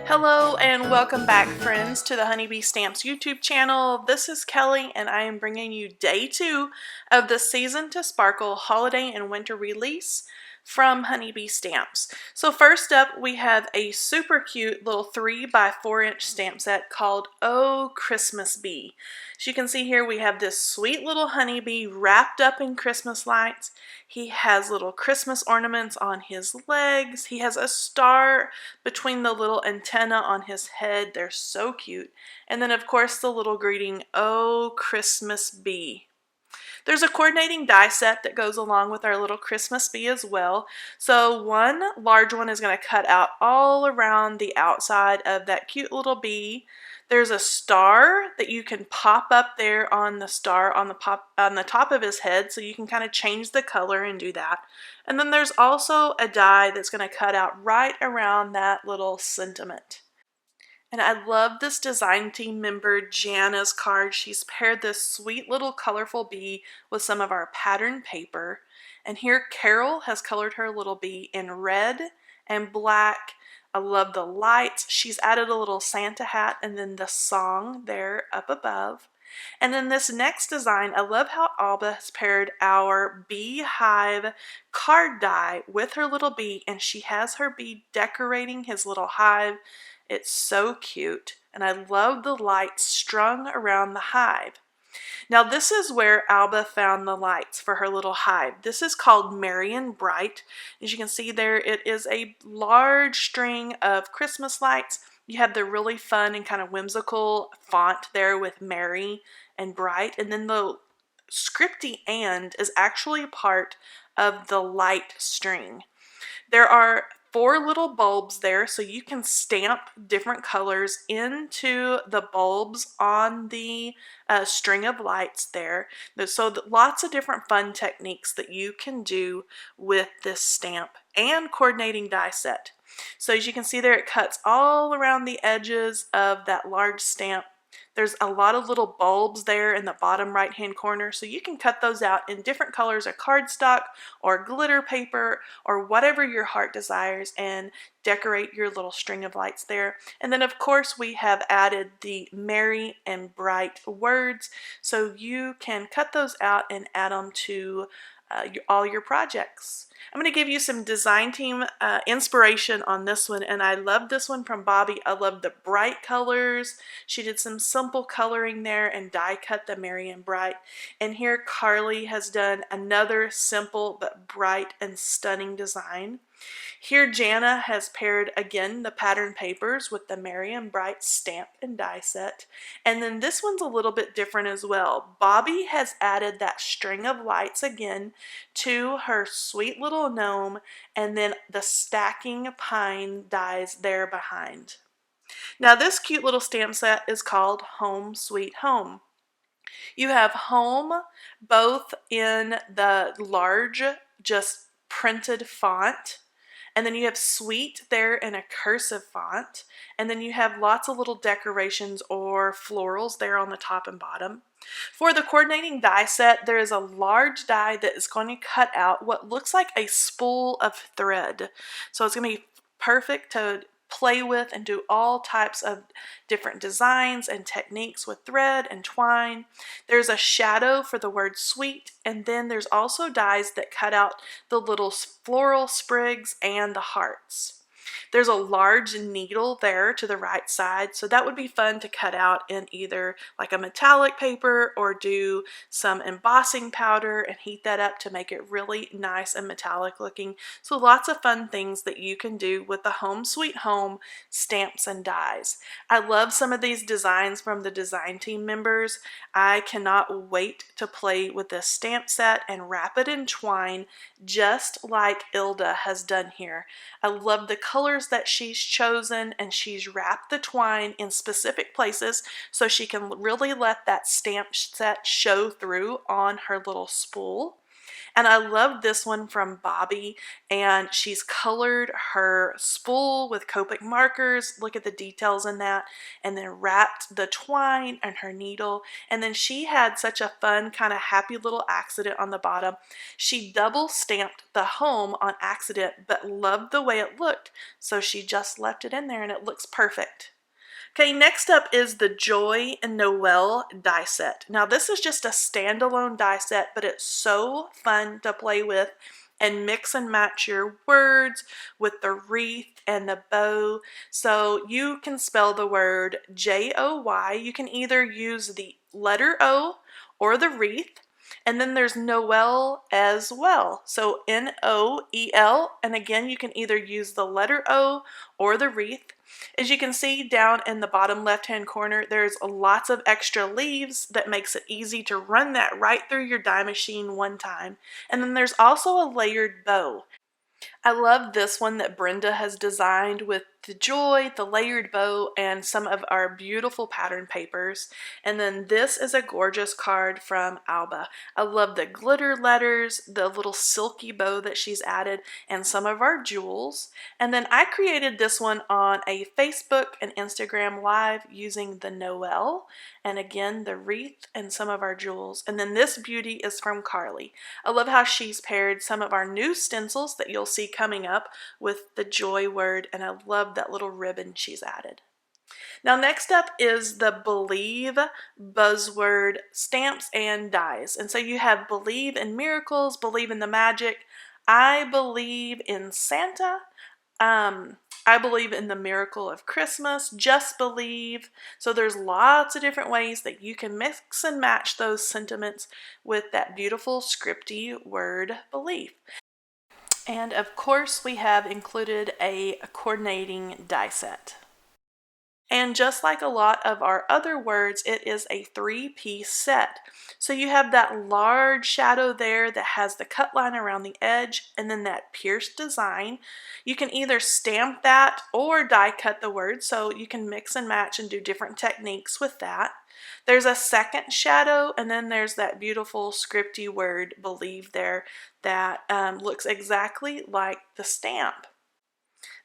Hello and welcome back, friends, to the Honeybee Stamps YouTube channel. This is Kelly and I am bringing you day 2 of the Season to Sparkle Holiday and Winter release from Honeybee Stamps. So first up, we have a super cute little 3 by 4 inch stamp set called Oh Christmas Bee. As you can see here, we have this sweet little honeybee wrapped up in Christmas lights. He has little Christmas ornaments on his legs. He has a star between the little antenna on his head. They're so cute. And then of course the little greeting, Oh Christmas Bee. There's a coordinating die set that goes along with our little Christmas bee as well. So one large one is going to cut out all around the outside of that cute little bee. There's a star that you can pop up there on the star on the top of his head, so you can kind of change the color and do that. And then there's also a die that's going to cut out right around that little sentiment. And I love this design team member, Jana's card. She's paired this sweet little colorful bee with some of our pattern paper. And here Carol has colored her little bee in red and black. I love the lights. She's added a little Santa hat and then the song there up above. And then this next design, I love how Alba has paired our beehive card die with her little bee, and she has her bee decorating his little hive. It's so cute, and I love the lights strung around the hive. Now this is where Alba found the lights for her little hive. This is called Merry and Bright. As you can see there, it is a large string of Christmas lights. You have the really fun and kind of whimsical font there with Merry and Bright, and then the scripty "and" is actually part of the light string. There are 4 little bulbs there, so you can stamp different colors into the bulbs on the string of lights there. So lots of different fun techniques that you can do with this stamp and coordinating die set. So as you can see there, it cuts all around the edges of that large stamp. There's a lot of little bulbs there in the bottom right hand corner, so you can cut those out in different colors of cardstock or glitter paper or whatever your heart desires and decorate your little string of lights there. And then of course we have added the Merry and Bright words, so you can cut those out and add them to all your projects. I'm going to give you some design team inspiration on this one, and I love this one from Bobby. I love the bright colors. She did some simple coloring there and die cut the Merry and Bright. And here Carly has done another simple but bright and stunning design. Here Jana has paired again the pattern papers with the Merry and Bright stamp and die set. And then this one's a little bit different as well. Bobby has added that string of lights again to her sweet little gnome, and then the stacking pine dies there behind. Now this cute little stamp set is called Home Sweet Home. You have home both in the large, just printed font, and then you have sweet there in a cursive font, and then you have lots of little decorations or florals there on the top and bottom. For the coordinating die set, there is a large die that is going to cut out what looks like a spool of thread. So it's going to be perfect to play with and do all types of different designs and techniques with thread and twine. There's a shadow for the word sweet, and then there's also dies that cut out the little floral sprigs and the hearts. There's a large needle there to the right side, so that would be fun to cut out in either like a metallic paper or do some embossing powder and heat that up to make it really nice and metallic looking. So lots of fun things that you can do with the Home Sweet Home stamps and dies. I love some of these designs from the design team members. I cannot wait to play with this stamp set and wrap it in twine just like Ilda has done here. I love the colors that she's chosen, and she's wrapped the twine in specific places so she can really let that stamp set show through on her little spool. And I love this one from Bobby, and she's colored her spool with Copic markers. Look at the details in that. And then wrapped the twine and her needle. And then she had such a fun, kind of happy little accident on the bottom. She double stamped the home on accident, but loved the way it looked, so she just left it in there and it looks perfect. Okay, next up is the Joy and Noel die set. Now this is just a standalone die set, but it's so fun to play with and mix and match your words with the wreath and the bow. So you can spell the word J-O-Y. You can either use the letter O or the wreath. And then there's Noel as well. So N-O-E-L. And again, you can either use the letter O or the wreath. As you can see down in the bottom left-hand corner, there's lots of extra leaves that makes it easy to run that right through your die machine one time. And then there's also a layered bow. I love this one that Brenda has designed with the joy, the layered bow, and some of our beautiful pattern papers. And then this is a gorgeous card from Alba. I love the glitter letters, the little silky bow that she's added, and some of our jewels. And then I created this one on a Facebook and Instagram Live using the Noel, and again the wreath and some of our jewels. And then this beauty is from Carly. I love how she's paired some of our new stencils that you'll see coming up with the joy word, and I love that little ribbon she's added. Now next up is the Believe buzzword stamps and dies. And so you have believe in miracles, believe in the magic, I believe in Santa, I believe in the miracle of Christmas, just believe. So there's lots of different ways that you can mix and match those sentiments with that beautiful scripty word believe. And of course we have included a coordinating die set. And just like a lot of our other words, it is a 3-piece set. So you have that large shadow there that has the cut line around the edge and then that pierced design. You can either stamp that or die cut the word, so you can mix and match and do different techniques with that. There's a second shadow, and then there's that beautiful scripty word believe there that looks exactly like the stamp.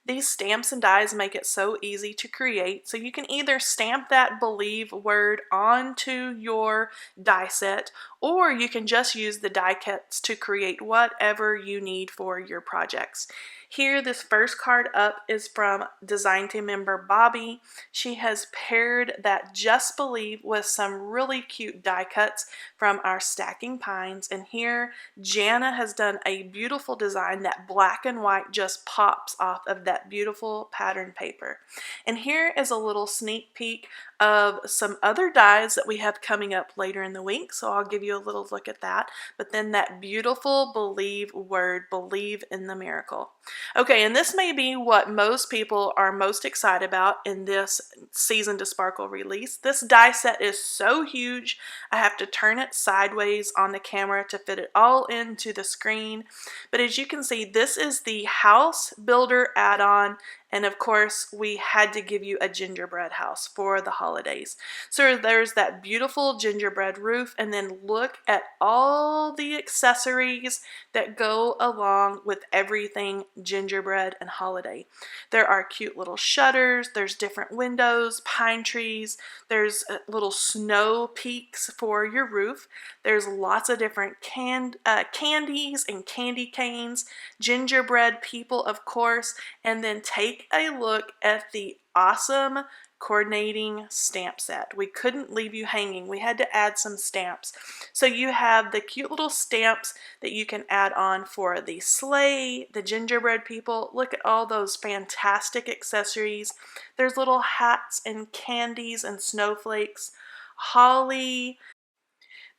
These stamps and dies make it so easy to create, so you can either stamp that believe word onto your die set, or you can just use the die cuts to create whatever you need for your projects. Here, this first card up is from design team member Bobby. She has paired that just believe with some really cute die cuts from our stacking pines, and here Jana has done a beautiful design. That black and white just pops off of that beautiful pattern paper. And here is a little sneak peek of some other dies that we have coming up later in the week, so I'll give you a little look at that. But then that beautiful believe word, believe in the miracle. Okay, and this may be what most people are most excited about in this Season to Sparkle release. This die set is so huge, I have to turn it sideways on the camera to fit it all into the screen. But as you can see, this is the House Builder add-on, and of course we had to give you a gingerbread house for the holidays. So there's that beautiful gingerbread roof, and then look at all the accessories that go along with everything gingerbread and holiday. There are cute little shutters, there's different windows, pine trees, there's little snow peaks for your roof, there's lots of different candies and candy canes, gingerbread people of course, and then take a look at the awesome coordinating stamp set. We couldn't leave you hanging. We had to add some stamps. So you have the cute little stamps that you can add on for the sleigh, the gingerbread people. Look at all those fantastic accessories. There's little hats and candies and snowflakes, holly.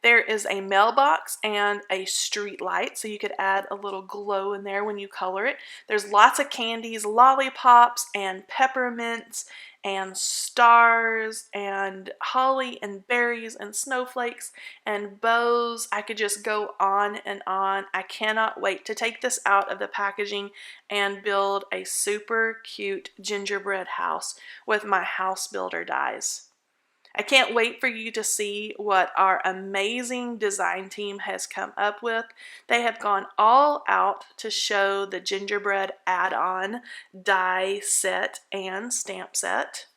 There is a mailbox and a street light, so you could add a little glow in there when you color it. There's lots of candies, lollipops and peppermints and stars and holly and berries and snowflakes and bows. I could just go on and on. I cannot wait to take this out of the packaging and build a super cute gingerbread house with my house builder dies. I can't wait for you to see what our amazing design team has come up with. They have gone all out to show the gingerbread add-on die set and stamp set.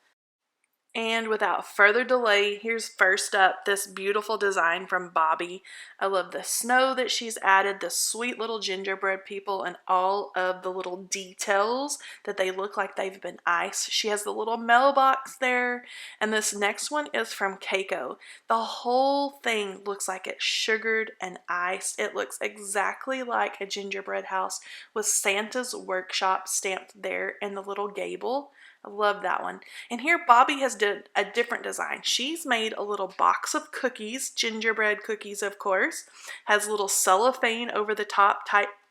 And without further delay, here's first up this beautiful design from Bobby. I love the snow that she's added, the sweet little gingerbread people, and all of the little details that they look like they've been iced. She has the little mailbox there, and this next one is from Keiko. The whole thing looks like it's sugared and iced. It looks exactly like a gingerbread house with Santa's workshop stamped there in the little gable. I love that one. And here Bobby has did a different design. She's made a little box of cookies, gingerbread cookies of course, has little cellophane over the top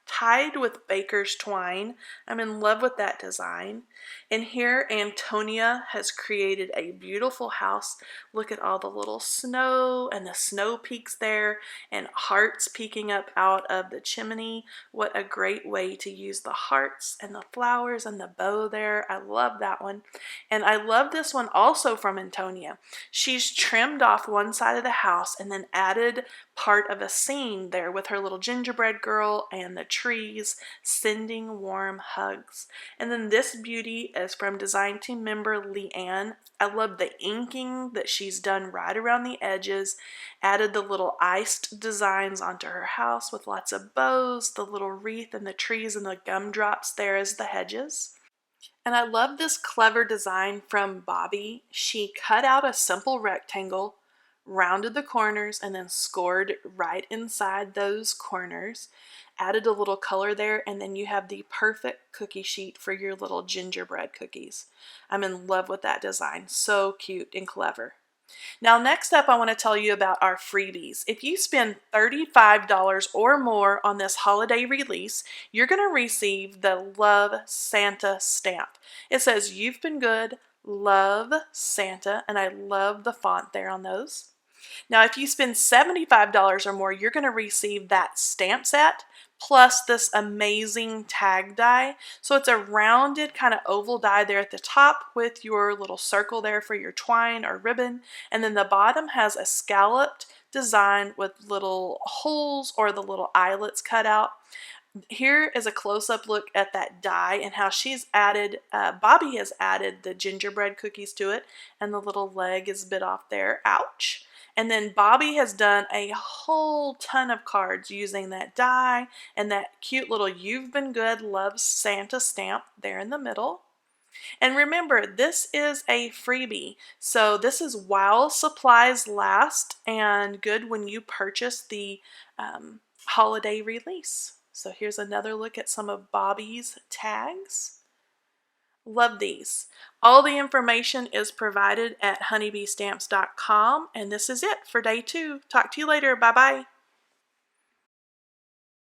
tied with baker's twine. I'm in love with that design. And here Antonia has created a beautiful house. Look at all the little snow and the snow peaks there and hearts peeking up out of the chimney. What a great way to use the hearts and the flowers and the bow there. I love that one. And I love this one also from Antonia. She's trimmed off one side of the house and then added part of a scene there with her little gingerbread girl and the trees sending warm hugs. And then this beauty is from design team member Leanne. I love the inking that she's done right around the edges, added the little iced designs onto her house with lots of bows, the little wreath and the trees and the gumdrops there as the hedges. And I love this clever design from Bobby. She cut out a simple rectangle, rounded the corners, and then scored right inside those corners. Added a little color there, and then you have the perfect cookie sheet for your little gingerbread cookies. I'm in love with that design. So cute and clever. Now next up I want to tell you about our freebies. If you spend $35 or more on this holiday release, you're going to receive the Love Santa stamp. It says "You've been good, love Santa," and I love the font there on those. Now if you spend $75 or more, you're going to receive that stamp set plus this amazing tag die. So it's a rounded kind of oval die there at the top with your little circle there for your twine or ribbon, and then the bottom has a scalloped design with little holes or the little eyelets cut out. Here is a close-up look at that die and how she's added, Bobby has added the gingerbread cookies to it, and the little leg is bit off there. Ouch. And then Bobby has done a whole ton of cards using that die and that cute little "You've Been Good, Love Santa" stamp there in the middle. And remember, this is a freebie, so this is while supplies last and good when you purchase the holiday release. So here's another look at some of Bobby's tags. Love these. All the information is provided at honeybeestamps.com, and this is it for day 2. Talk to you later. Bye-bye.